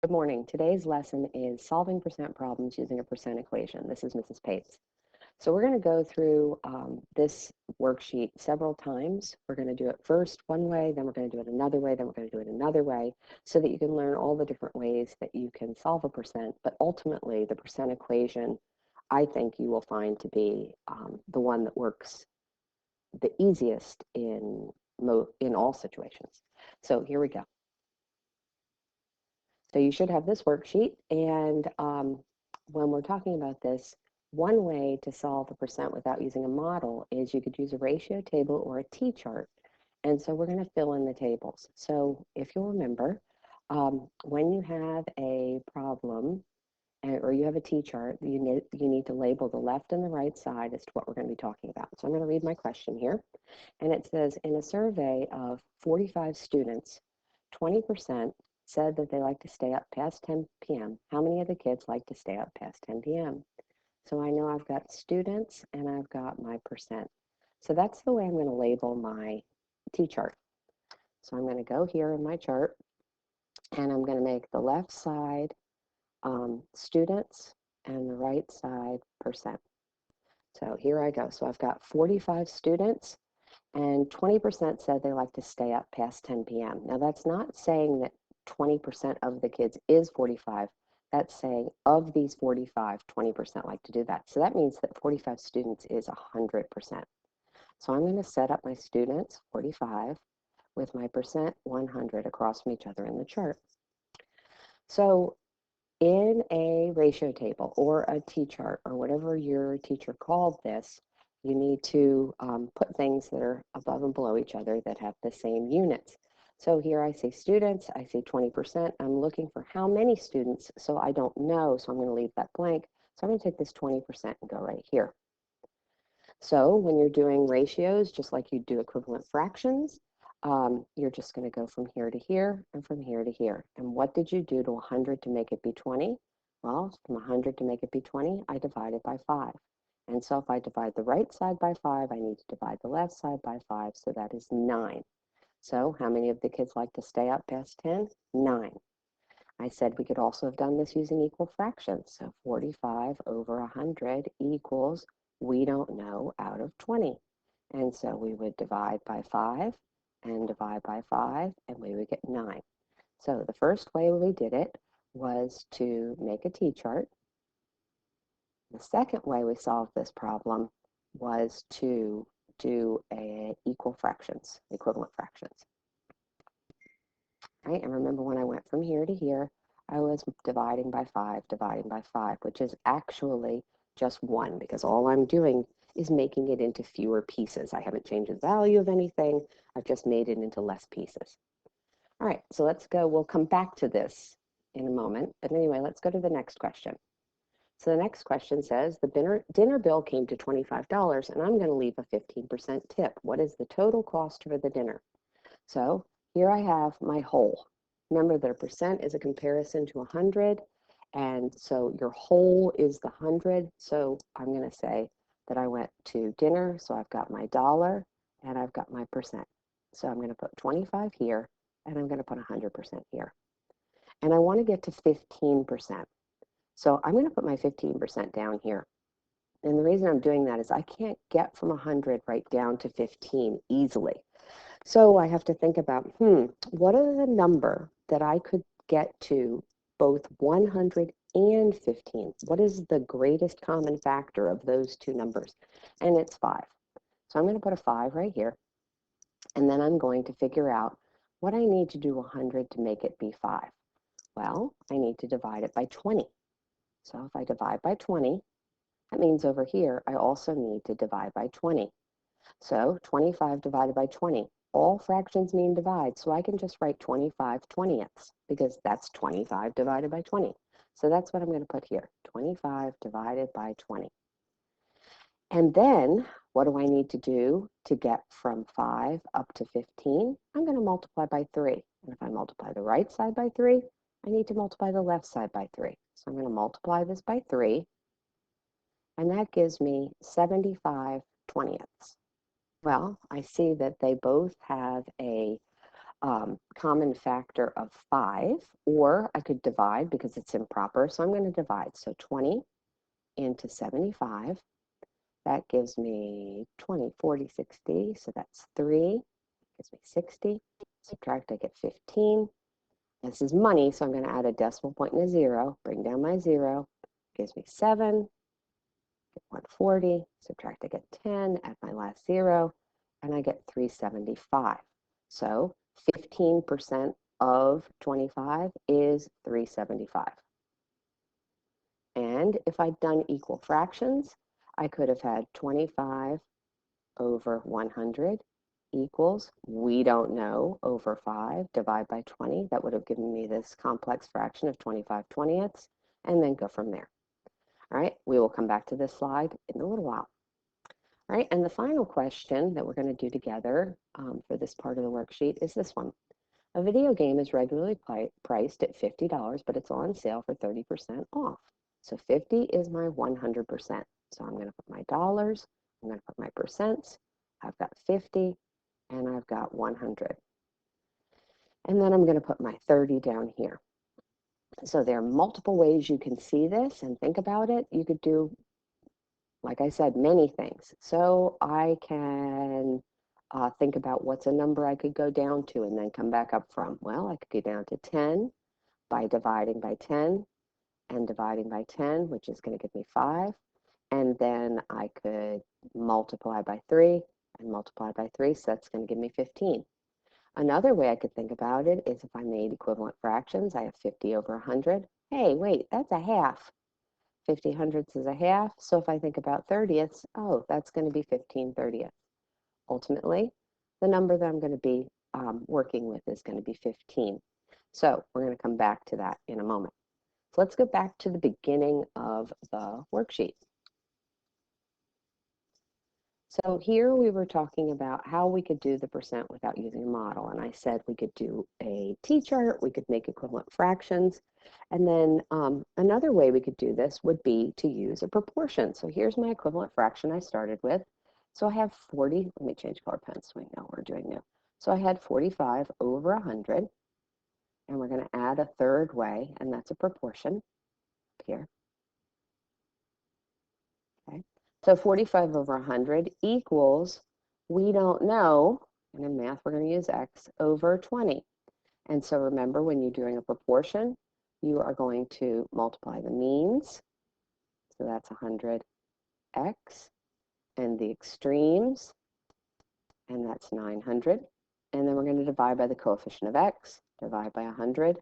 Good morning. Today's lesson is solving percent problems using a percent equation. This is Mrs. Pates. So we're going to go through this worksheet several times. We're going to do it first one way, then we're going to do it another way, then we're going to do it another way, so that you can learn all the different ways that you can solve a percent. But ultimately, the percent equation, I think you will find to be the one that works the easiest in all situations. So here we go. So you should have this worksheet, and when we're talking about this, one way to solve a percent without using a model is you could use a ratio table or a T-chart. And so we're going to fill in the tables. So if you'll remember, when you have a problem or you have a T-chart, you need to label the left and the right side as to what we're going to be talking about. So I'm going to read my question here. And it says, in a survey of 45 students, 20% said that they like to stay up past 10 p.m. How many of the kids like to stay up past 10 p.m.? So I know I've got students and I've got my percent. So that's the way I'm going to label my T-chart. So I'm going to go here in my chart and I'm going to make the left side students and the right side percent. So here I go. So I've got 45 students and 20% said they like to stay up past 10 p.m. Now that's not saying that 20% of the kids is 45. That's saying of these 45, 20% like to do that. So that means that 45 students is 100%. So I'm going to set up my students, 45, with my percent, 100, across from each other in the chart. So in a ratio table or a T-chart or whatever your teacher called this, you need to put things that are above and below each other that have the same units. So here I say students, I say 20%. I'm looking for how many students, so I don't know, so I'm going to leave that blank. So I'm going to take this 20% and go right here. So when you're doing ratios, just like you do equivalent fractions, you're just going to go from here to here and from here to here. And what did you do to 100 to make it be 20? Well, from 100 to make it be 20, I divide it by 5. And so if I divide the right side by 5, I need to divide the left side by 5, so that is 9. So how many of the kids like to stay up past 10? 9. I said we could also have done this using equal fractions. So 45 over 100 equals, we don't know, out of 20. And so we would divide by 5 and divide by 5, and we would get 9. So the first way we did it was to make a T-chart. The second way we solved this problem was to do equal fractions, equivalent fractions. Right? And remember, when I went from here to here, I was dividing by 5, which is actually just 1, because all I'm doing is making it into fewer pieces. I haven't changed the value of anything. I've just made it into less pieces. All right, so let's go. We'll come back to this in a moment. But anyway, let's go to the next question. So the next question says, the dinner bill came to $25, and I'm going to leave a 15% tip. What is the total cost for the dinner? So here I have my whole. Remember that a percent is a comparison to 100, and so your whole is the 100. So I'm going to say that I went to dinner, so I've got my dollar, and I've got my percent. So I'm going to put 25 here, and I'm going to put 100% here. And I want to get to 15%. So I'm going to put my 15% down here. And the reason I'm doing that is I can't get from 100 right down to 15 easily. So I have to think about, what are the number that I could get to both 100 and 15? What is the greatest common factor of those two numbers? And it's 5. So I'm going to put a 5 right here. And then I'm going to figure out what I need to do 100 to make it be 5. Well, I need to divide it by 20. So if I divide by 20, that means over here, I also need to divide by 20. So 25 divided by 20. All fractions mean divide, so I can just write 25 20ths, because that's 25 divided by 20. So that's what I'm going to put here, 25 divided by 20. And then, what do I need to do to get from 5 up to 15? I'm going to multiply by 3. And if I multiply the right side by 3, I need to multiply the left side by 3. So I'm going to multiply this by 3, and that gives me 75 20ths. Well, I see that they both have a common factor of 5, or I could divide because it's improper, so I'm going to divide. So 20 into 75, that gives me 20, 40, 60, so that's 3, gives me 60. Subtract, I get 15. This is money, so I'm going to add a decimal point and a 0, bring down my 0, gives me 7, get 140, subtract, I get 10, add my last 0, and I get 375. So 15% of 25 is 375. And if I'd done equal fractions, I could have had 25 over 100 equals, we don't know, over 5, divide by 20. That would have given me this complex fraction of 25/20ths, and then go from there. All right, we will come back to this slide in a little while. All right, and the final question that we're going to do together for this part of the worksheet is this one. A video game is regularly priced at $50, but it's on sale for 30% off. So 50 is my 100%. So I'm going to put my dollars, I'm going to put my percents. I've got 50 and I've got 100. And then I'm going to put my 30 down here. So there are multiple ways you can see this and think about it. You could do, like I said, many things. So I can think about what's a number I could go down to and then come back up from. Well, I could go down to 10 by dividing by 10 and dividing by 10, which is going to give me 5. And then I could multiply by 3 and multiply by 3, so that's going to give me 15. Another way I could think about it is if I made equivalent fractions, I have 50 over 100. Hey, wait, that's a half. 50 hundredths is a half, so if I think about 30ths, oh, that's going to be 15 30ths. Ultimately, the number that I'm going to be working with is going to be 15. So we're going to come back to that in a moment. So let's go back to the beginning of the worksheet. So here we were talking about how we could do the percent without using a model. And I said we could do a t-chart, we could make equivalent fractions. And then another way we could do this would be to use a proportion. So here's my equivalent fraction I started with. So I have 40, let me change color pens so we know what we're doing now. So I had 45 over 100. And we're going to add a third way, and that's a proportion here. Okay. So 45 over 100 equals, we don't know, and in math we're going to use x, over 20. And so remember, when you're doing a proportion, you are going to multiply the means. So that's 100x, and the extremes, and that's 900. And then we're going to divide by the coefficient of x, divide by 100,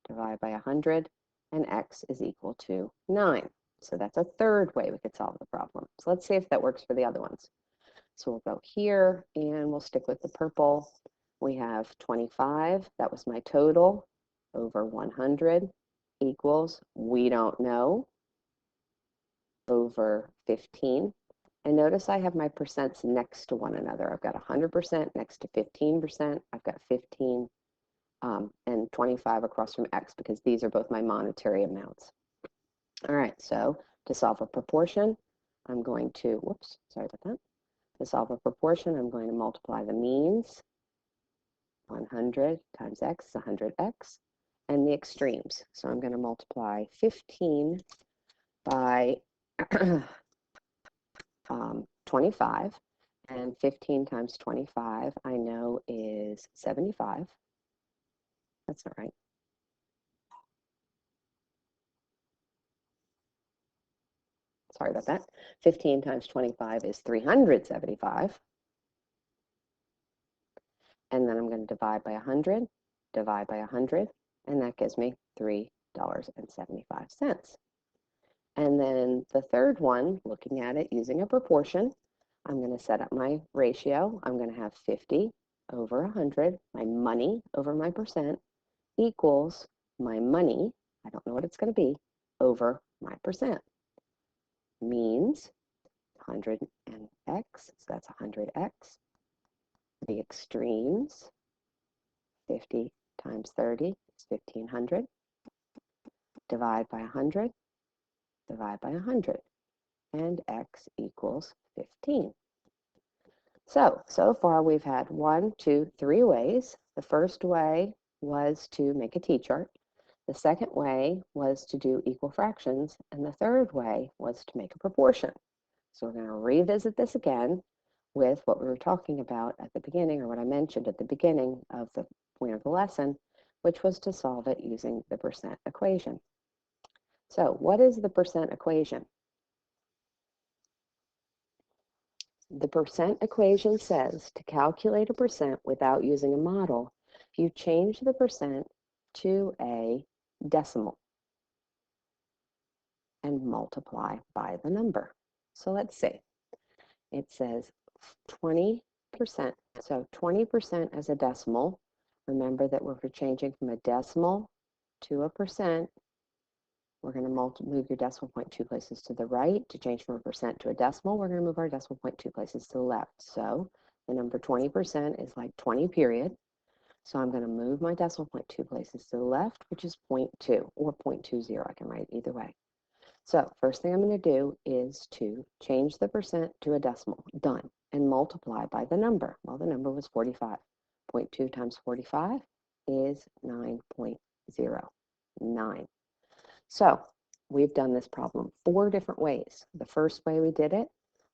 divide by 100, and x is equal to 9. So that's a third way we could solve the problem. So let's see if that works for the other ones. So we'll go here and we'll stick with the purple. We have 25, that was my total, over 100 equals, we don't know, over 15. And notice I have my percents next to one another. I've got 100% next to 15%. I've got 15 and 25 across from x because these are both my monetary amounts. All right, so to solve a proportion, I'm going to, whoops, sorry about that. To solve a proportion, I'm going to multiply the means. 100 times x is 100x, and the extremes. So I'm going to multiply 15 by 25, and 15 times 25 I know is 75. That's not right. Sorry about that. 15 times 25 is 375. And then I'm going to divide by 100, divide by 100, and that gives me $3.75. And then the third one, looking at it using a proportion, I'm going to set up my ratio. I'm going to have 50 over 100, my money over my percent, equals my money, I don't know what it's going to be, over my percent. Means 100 and x, so that's 100x. The extremes, 50 times 30 is 1500. Divide by 100, divide by 100, and x equals 15. So far we've had 1, 2, 3 ways. The first way was to make a T-chart. The second way was to do equal fractions. And the third way was to make a proportion. So we're going to revisit this again with what we were talking about at the beginning, or what I mentioned at the beginning of the point of the lesson, which was to solve it using the percent equation. So what is the percent equation? The percent equation says to calculate a percent without using a model, you change the percent to a decimal and multiply by the number. So let's see. It says 20%. So 20% as a decimal. Remember that we're changing from a decimal to a percent. We're going to move your decimal point 2 places to the right. To change from a percent to a decimal, we're going to move our decimal point 2 places to the left. So the number 20% is like 20 period. So I'm going to move my decimal point 2 places to the left, which is 0.2 or 0.20. I can write either way. So first thing I'm going to do is to change the percent to a decimal. Done. And multiply by the number. Well, the number was 45. 0.2 times 45 is 9.09. So we've done this problem 4 different ways. The first way we did it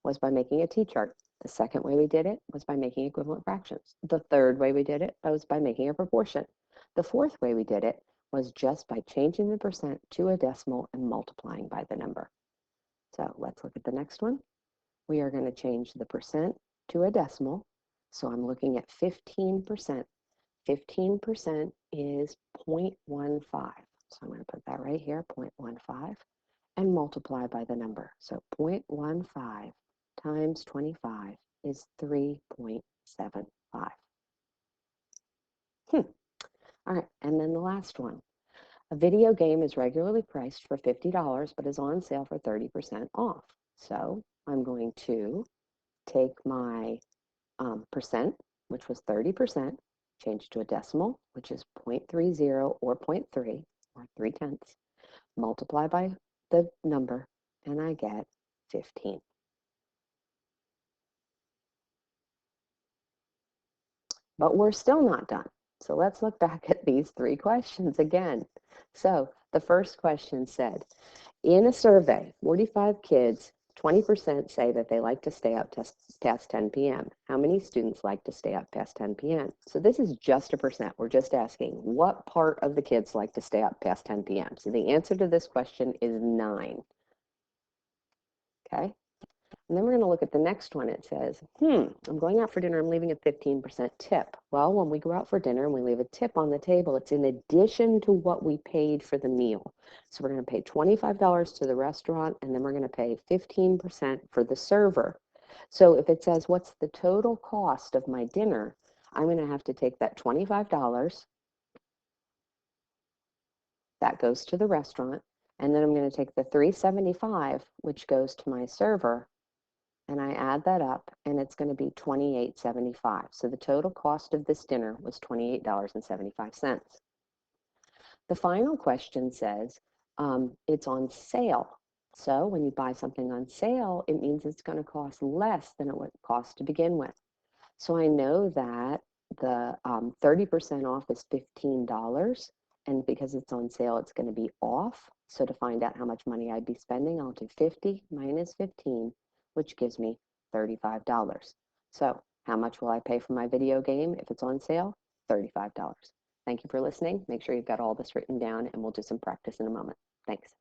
was by making a T-chart. The second way we did it was by making equivalent fractions. The third way we did it was by making a proportion. The fourth way we did it was just by changing the percent to a decimal and multiplying by the number. So let's look at the next one. We are going to change the percent to a decimal. So I'm looking at 15%. 15% is 0.15. So I'm going to put that right here, 0.15, and multiply by the number. So 0.15 times 25 is 3.75. All right, and then the last one. A video game is regularly priced for $50, but is on sale for 30% off. So I'm going to take my percent, which was 30%, change to a decimal, which is 0.30 or 0.3, or 3/10, multiply by the number, and I get 15. But we're still not done. So let's look back at these 3 questions again. So the first question said, in a survey, 45 kids, 20% say that they like to stay up past 10 p.m. How many students like to stay up past 10 p.m.? So this is just a percent. We're just asking what part of the kids like to stay up past 10 p.m. So the answer to this question is 9. Okay. And then we're going to look at the next one. It says, I'm going out for dinner. I'm leaving a 15% tip. Well, when we go out for dinner and we leave a tip on the table, it's in addition to what we paid for the meal. So we're going to pay $25 to the restaurant, and then we're going to pay 15% for the server. So if it says, what's the total cost of my dinner, I'm going to have to take that $25. That goes to the restaurant. And then I'm going to take the $3.75, which goes to my server, and I add that up, and it's going to be $28.75. So the total cost of this dinner was $28.75. The final question says it's on sale. So when you buy something on sale, it means it's going to cost less than it would cost to begin with. So I know that the 30% off is $15, and because it's on sale, it's going to be off. So to find out how much money I'd be spending, I'll do 50 minus 15, which gives me $35. So how much will I pay for my video game if it's on sale? $35. Thank you for listening. Make sure you've got all this written down, and we'll do some practice in a moment. Thanks.